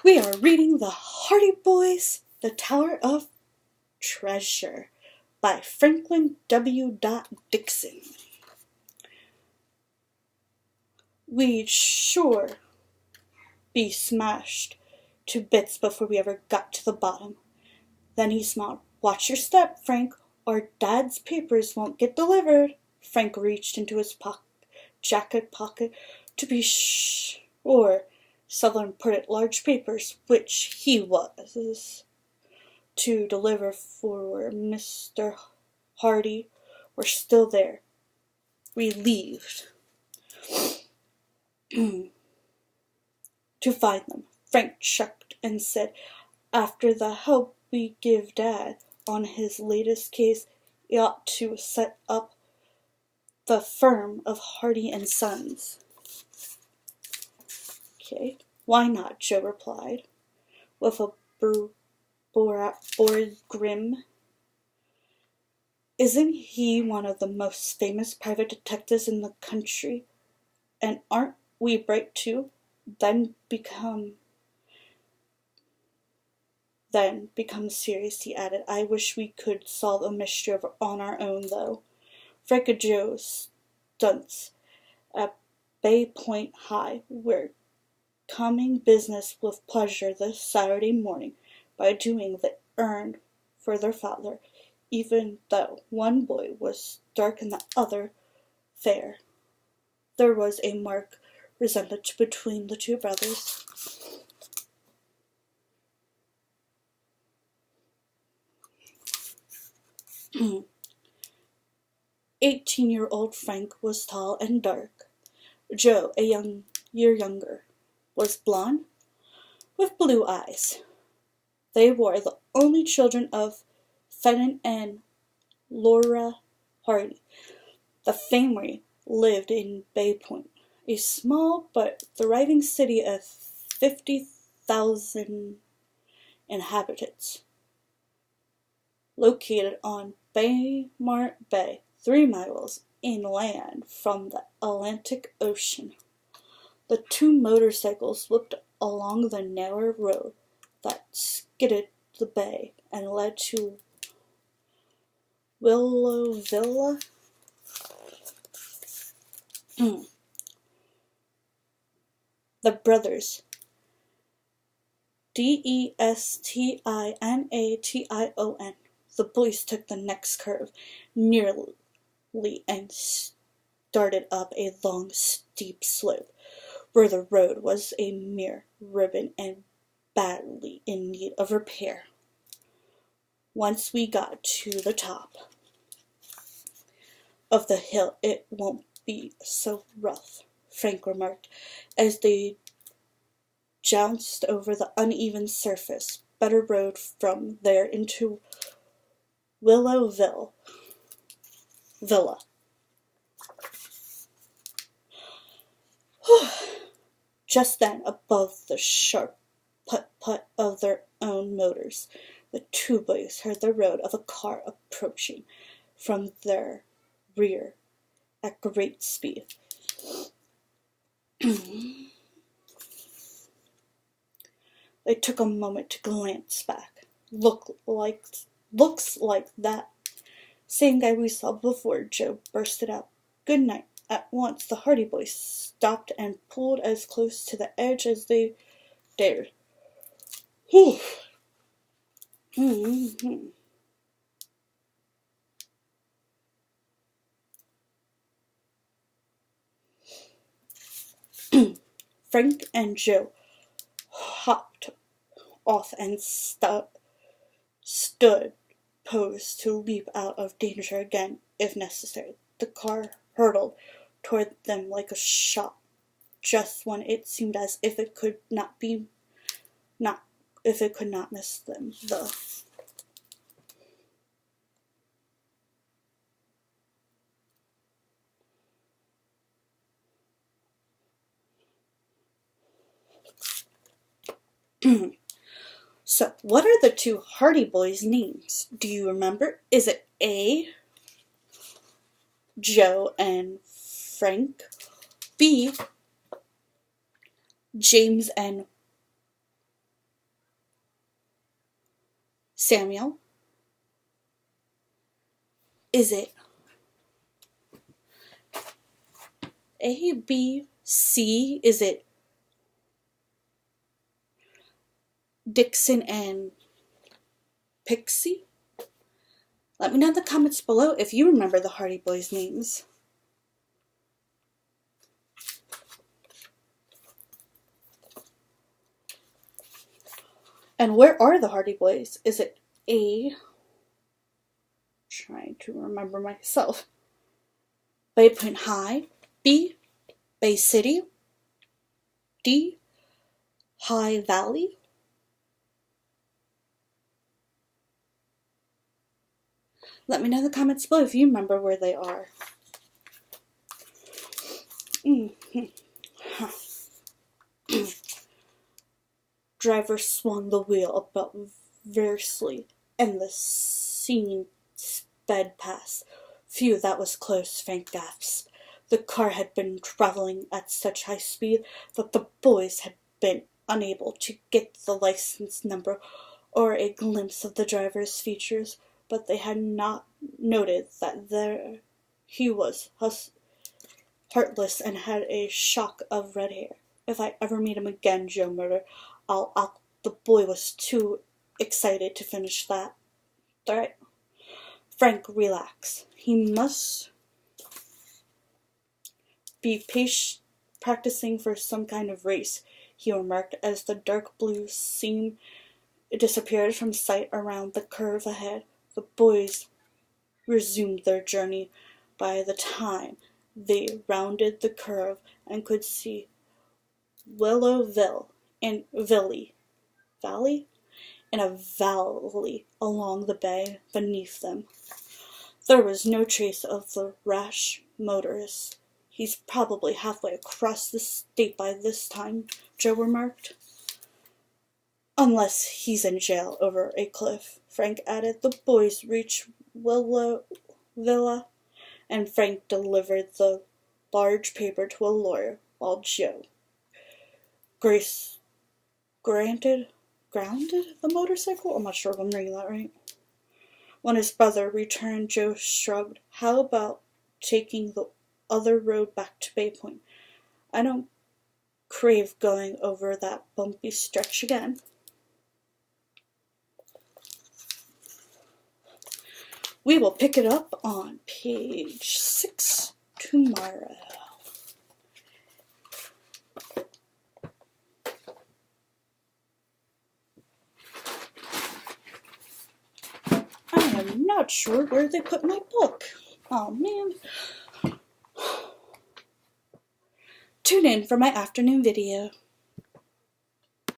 We are reading The Hardy Boys, The Tower of Treasure by Franklin W. Dixon. We'd sure be smashed to bits before we ever got to the bottom. Then he smiled. "Watch your step, Frank, or Dad's papers won't get delivered." Frank reached into his jacket pocket to be sure Sutherland put it. Large papers, which he was to deliver for Mr. Hardy, were still there, relieved to find them. Frank chuckled and said, "After the help we give Dad on his latest case, he ought to set up the firm of Hardy and Sons." "Okay, why not?" Joe replied, with a bored grin. "Isn't he one of the most famous private detectives in the country? And aren't we bright too?" Then become serious, he added. "I wish we could solve a mystery on our own, though." Frank and Joe's stunts at Bay Point High were coming business with pleasure this Saturday morning by doing the errand for their father, even though one boy was dark and the other fair. There was a marked resemblance between the two brothers. 18-year-old Frank was tall and dark. Joe, a year younger, was blonde with blue eyes. They were the only children of Fenton and Laura Hardy. The family lived in Bay Point, a small but thriving city of 50,000 inhabitants, located on Baymart Bay, 3 miles inland from the Atlantic Ocean. The two motorcycles whipped along the narrow road that skidded the bay and led to Willowville. The brothers, Destination. The boys took the next curve nearly and started up a long, steep slope where the road was a mere ribbon and badly in need of repair. "Once we got to the top of the hill, it won't be so rough," Frank remarked as they jounced over the uneven surface. "Better road from there into Willowville Villa." Just then, above the sharp putt-putt of their own motors, the two boys heard the roar of a car approaching from their rear at great speed. They took a moment to glance back. "Looks like that same guy we saw before," Joe bursted out. "Good night." At once the Hardy boys stopped and pulled as close to the edge as they dared. Whew. Frank and Joe hopped off and stood posed to leap out of danger again if necessary. The car hurtled toward them like a shot. Just when it seemed as if it could not miss them, though. So, what are the two Hardy boys' names? Do you remember? Is it A, Joe and Frank, B, James and Samuel? Is it A, B, C? Is it Dixon and Pixie? Let me know in the comments below if you remember the Hardy Boys' names. And where are the Hardy Boys? Is it A, trying to remember myself, Bay Point High, B, Bay City, D, High Valley? Let me know in the comments below if you remember where they are. Driver swung the wheel about vigorously, and the scene sped past. Phew, that was close, Frank gasped. The car had been traveling at such high speed that the boys had been unable to get the license number or a glimpse of the driver's features, but they had not noted that there he was, heartless, and had a shock of red hair. If I ever meet him again, Joe murmured, the boy was too excited to finish that threat. Frank, relax. He must be practicing for some kind of race, he remarked as the dark blue seam disappeared from sight around the curve ahead. The boys resumed their journey. By the time they rounded the curve and could see Willowville and Valley in a valley along the bay beneath them. There was no trace of the rash motorist. He's probably halfway across the state by this time, Joe remarked. Unless he's in jail over a cliff, Frank added. The boys reached Villa, and Frank delivered the large paper to a lawyer, while Joe grounded the motorcycle? I'm not sure if I'm reading that right. When his brother returned, Joe shrugged. How about taking the other road back to Bay Point? I don't crave going over that bumpy stretch again. We will pick it up on page 6 tomorrow. I am not sure where they put my book. Oh man. Tune in for my afternoon video.